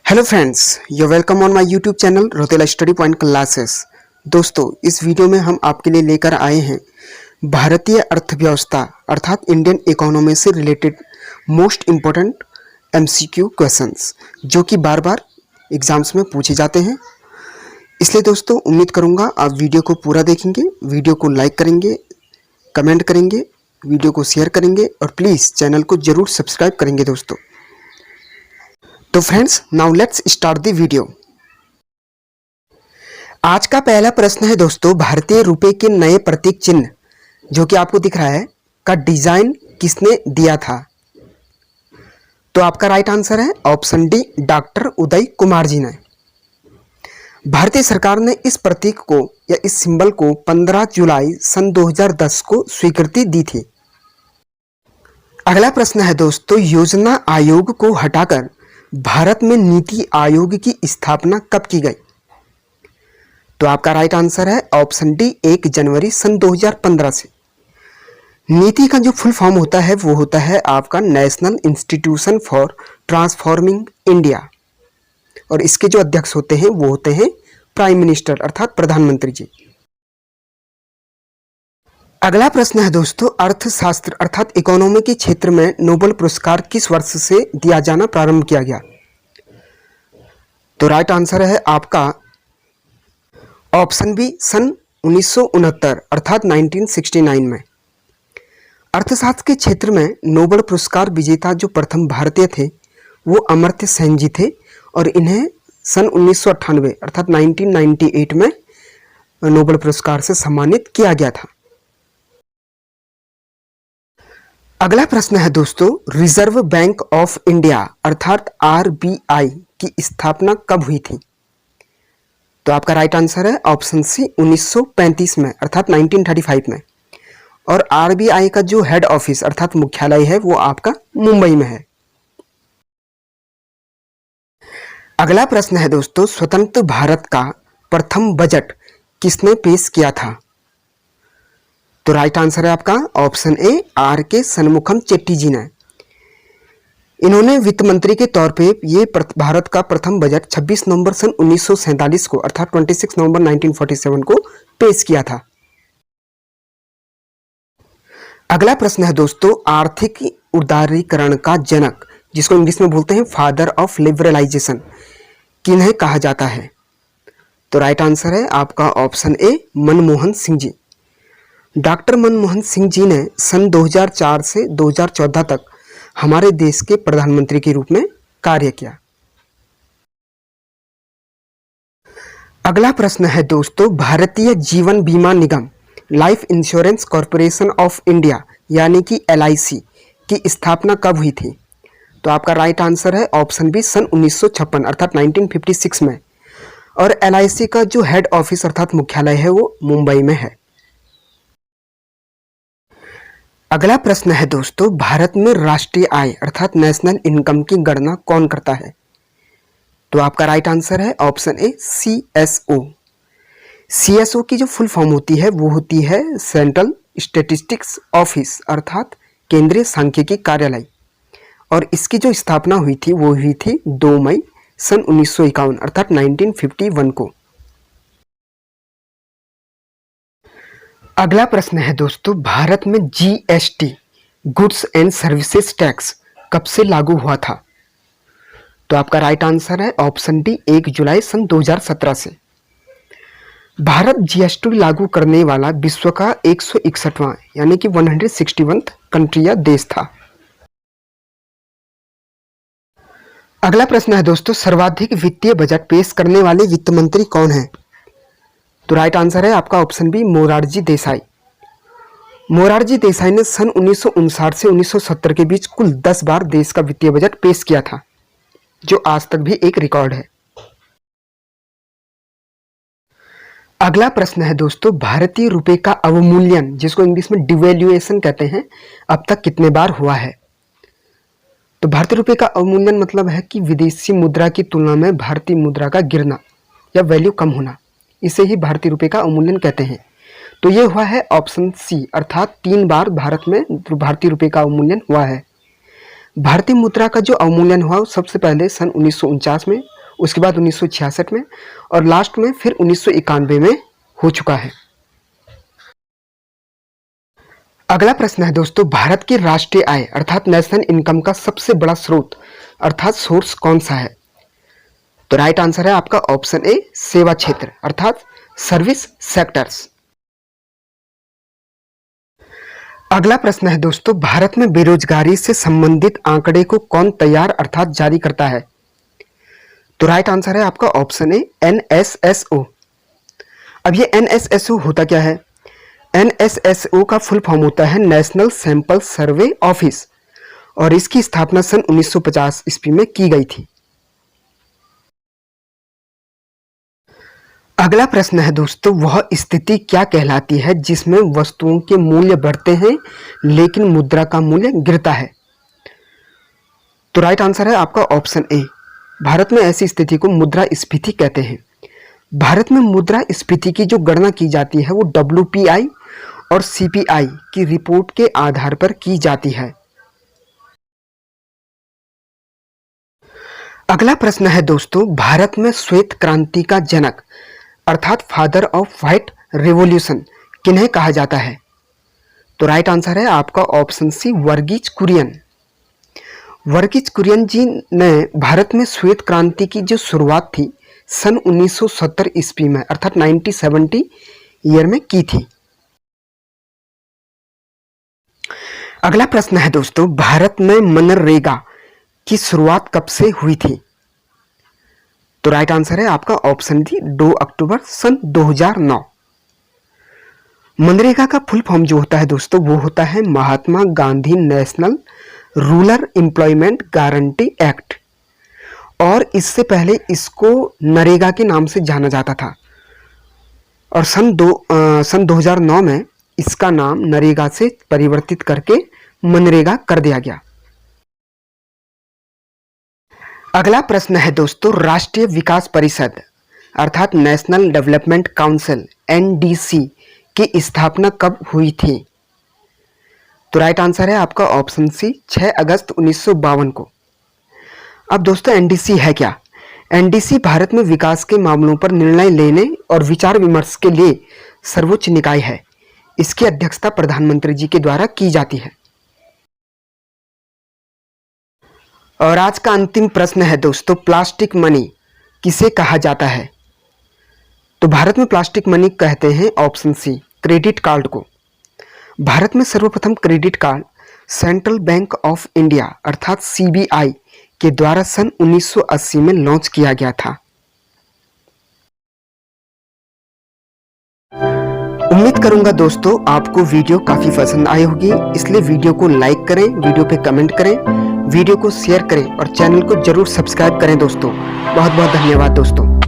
Hello friends, you welcome on my YouTube channel Rautela study point classes. दोस्तों, इस video में हम आपके लिए लेकर आए हैं भारतीय अर्थव्यवस्था अर्थात इंडियन इकोनॉमी से related most important MCQ questions जो कि बार बार एग्जाम्स में पूछे जाते हैं। इसलिए दोस्तों, उम्मीद करूंगा आप वीडियो को पूरा देखेंगे, वीडियो को लाइक करेंगे, कमेंट करेंगे, वीडियो को शेयर करेंगे और प्लीज़ चैनल को ज़रूर सब्सक्राइब करेंगे दोस्तों। तो friends, now let's start the video. आज का पहला प्रश्न है दोस्तों, भारतीय रुपए के नए प्रतीक चिन्ह जो कि आपको दिख रहा है का डिजाइन किसने दिया था? तो आपका राइट आंसर है option D, doctor Uday Kumar ji ने। भारतीय सरकार ने इस प्रतीक को या इस सिंबल को 15 जुलाई सन 2010 को स्वीकृति दी थी। अगला प्रश्न है दोस्तों, योजना आयोग को हटाकर भारत में नीति आयोग की स्थापना कब की गई? तो आपका राइट आंसर है ऑप्शन डी, 1 जनवरी सन 2015 से। नीति का जो फुल फॉर्म होता है वो होता है आपका national institution for transforming India और इसके जो अध्यक्ष होते हैं वो होते हैं प्राइम मिनिस्टर अर्थात प्रधानमंत्री जी। अगला प्रश्न है दोस्तों, अर्थशास्त्र अर्थात इकोनॉमी के क्षेत्र में नोबेल पुरस्कार किस वर्ष से दिया जाना प्रारंभ किया गया? तो राइट आंसर है आपका ऑप्शन बी, सन 1969 अर्थात 1969 में। अर्थशास्त्र के क्षेत्र में नोबेल पुरस्कार विजेता जो प्रथम भारतीय थे वो अमर्त्य सेन जी थे और इन्हें सन 1998 अर्थात 1998 में नोबेल पुरस्कार से सम्मानित किया गया था। अगला प्रश्न है दोस्तों, रिजर्व बैंक ऑफ इंडिया अर्थात आरबीआई की स्थापना कब हुई थी? तो आपका राइट आंसर है ऑप्शन सी, 1935 में अर्थात 1935 में। और आरबीआई का जो हेड ऑफिस अर्थात मुख्यालय है वो आपका मुंबई में है। अगला प्रश्न है दोस्तों, स्वतंत्र भारत का प्रथम बजट किसने पेश किया था? तो राइट आंसर है आपका ऑप्शन ए, आर के शनमुखम चेट्टी जी ने। इन्होंने वित्त मंत्री के तौर पे ये भारत का प्रथम बजट 26 नवंबर सन 1947 को अर्थात 26 नवंबर 1947 को पेश किया था। अगला प्रश्न है दोस्तों, आर्थिक उदारीकरण का जनक जिसको इंग्लिश में बोलते हैं फादर ऑफ लिबरलाइजेशन किन्हें कहा जाता है? तो राइट आंसर है आपका option A, Manmohan Singh ji. Doctor Manmohan Singh ji ने सन 2004 से 2014 तक हमारे देश के प्रधानमंत्री के रूप में कार्य किया। अगला प्रश्न है दोस्तों, भारतीय जीवन बीमा निगम life insurance corporation of India यानी कि एलआईसी की स्थापना कब हुई थी? तो आपका राइट आंसर है ऑप्शन बी, सन 1956 अर्थात 1956 में। और एलआईसी का जो हेड ऑफिस अर्थात मुख्यालय है वो मुंबई में है। अगला प्रश्न है दोस्तों, भारत में राष्ट्रीय आय अर्थात नेशनल इनकम की गणना कौन करता है? तो आपका राइट आंसर है ऑप्शन ए, सीएसओ। सीएसओ की जो फुल फॉर्म होती है वो होती है सेंट्रल स्टैटिस्टिक्स ऑफिस अर्थात केंद्रीय सांख्यिकी कार्यालय और इसकी जो स्थापना हुई थी वो हुई थी 2 मई सन 1951 अर्थात 1951 को। अगला प्रश्न है दोस्तों, भारत में GST goods and services tax कब से लागू हुआ था? तो आपका राइट आंसर है ऑप्शन डी, 1 जुलाई सन 2017 से। भारत जीएसटी लागू करने वाला विश्व का 161वां यानी कि 161th कंट्री या देश था। अगला प्रश्न है दोस्तों, सर्वाधिक वित्तीय बजट पेश करने वाले वित्त मंत्री कौन है? तो राइट आंसर है आपका ऑप्शन बी, मोरारजी देसाई। मोरारजी देसाई ने सन 1959 से 1970 के बीच कुल 10 बार देश का वित्तीय बजट पेश किया था जो आज तक भी एक रिकॉर्ड है। अगला प्रश्न है दोस्तों, भारतीय रुपए का अवमूल्यन जिसको इंग्लिश में डिवैल्यूएशन कहते हैं अब तक कितने बार हुआ है? तो भारतीय रुपए का अवमूल्यन मतलब है कि विदेशी मुद्रा की तुलना में भारतीय मुद्रा का गिरना या वैल्यू कम होना, इसे ही भारतीय रुपए का अवमूल्यन कहते हैं। तो ये हुआ है ऑप्शन सी अर्थात 3 बार भारत में भारतीय रुपए का अवमूल्यन हुआ है। भारतीय मुद्रा का जो अवमूल्यन हुआ वो सबसे पहले सन 1949 में, उसके बाद 1966 में और लास्ट में फिर 1991 में हो चुका है। अगला प्रश्न है दोस्तों, भारत की राष्ट्रीय आय अर्थात नेशनल इनकम का सबसे बड़ा स्रोत अर्थात सोर्स कौन सा है? तो राइट आंसर है आपका ऑप्शन ए, सेवा क्षेत्र अर्थात सर्विस सेक्टर्स। अगला प्रश्न है दोस्तों, भारत में बेरोजगारी से संबंधित आंकड़े को कौन तैयार अर्थात जारी करता है? तो राइट आंसर है आपका ऑप्शन ए, NSSO। अब ये NSSO होता क्या है? NSSO का फुल फॉर्म होता है नेशनल सैंपल सर्वे ऑफिस और इसकी स्थापना सन 1950 ईस्वी में की गई थी। अगला प्रश्न है दोस्तों, वह स्थिति क्या कहलाती है जिसमें वस्तुओं के मूल्य बढ़ते हैं लेकिन मुद्रा का मूल्य गिरता है? तो राइट आंसर है आपका ऑप्शन ए, भारत में ऐसी स्थिति को मुद्रास्फीति कहते हैं। भारत में मुद्रास्फीति की जो गणना की जाती है वो WPI और CPI की रिपोर्ट के आधार पर की जाती है। अगला प्रश्न है दोस्तों, भारत में श्वेत क्रांति का जनक अर्थात फादर ऑफ व्हाइट रेवोल्यूशन किन्हें कहा जाता है? तो राइट आंसर है आपका ऑप्शन सी, वर्गीज कुरियन। वर्गीज कुरियन जी ने भारत में श्वेत क्रांति की जो शुरुआत थी सन 1970 ईस्वी में अर्थात 1970 ईयर में की थी। अगला प्रश्न है दोस्तों, भारत में मनरेगा की शुरुआत कब से हुई थी? तो राइट आंसर है आपका ऑप्शन डी, 2 अक्टूबर सन 2009। मनरेगा का फुल फॉर्म जो होता है दोस्तों वो होता है Mahatma Gandhi national rural employment guarantee act और इससे पहले इसको नरेगा के नाम से जाना जाता था और सन 2009 में इसका नाम नरेगा से परिवर्तित करके मनरेगा कर दिया गया। अगला प्रश्न है दोस्तों, राष्ट्रीय विकास परिषद अर्थात नेशनल डेवलपमेंट काउंसिल NDC की स्थापना कब हुई थी? तो राइट आंसर है आपका ऑप्शन सी, 6 अगस्त 1952 को। अब दोस्तों NDC है क्या? NDC भारत में विकास के मामलों पर निर्णय लेने और विचार विमर्श के लिए सर्वोच्च निकाय है। इसकी अध्यक्षता प्रधानमंत्री जी के द्वारा की जाती है। और आज का अंतिम प्रश्न है दोस्तों, प्लास्टिक मनी किसे कहा जाता है? तो भारत में प्लास्टिक मनी कहते हैं ऑप्शन सी, क्रेडिट कार्ड को। भारत में सर्वप्रथम credit card central bank of India अर्थात CBI के द्वारा सन 1980 में लॉन्च किया गया था। उम्मीद करूंगा दोस्तों आपको वीडियो काफी पसंद आई होगी, इसलिए वीडियो को लाइक करें, वीडियो पे कमेंट करें, वीडियो को शेयर करें और चैनल को जरूर सब्सक्राइब करें दोस्तों। बहुत बहुत धन्यवाद दोस्तों।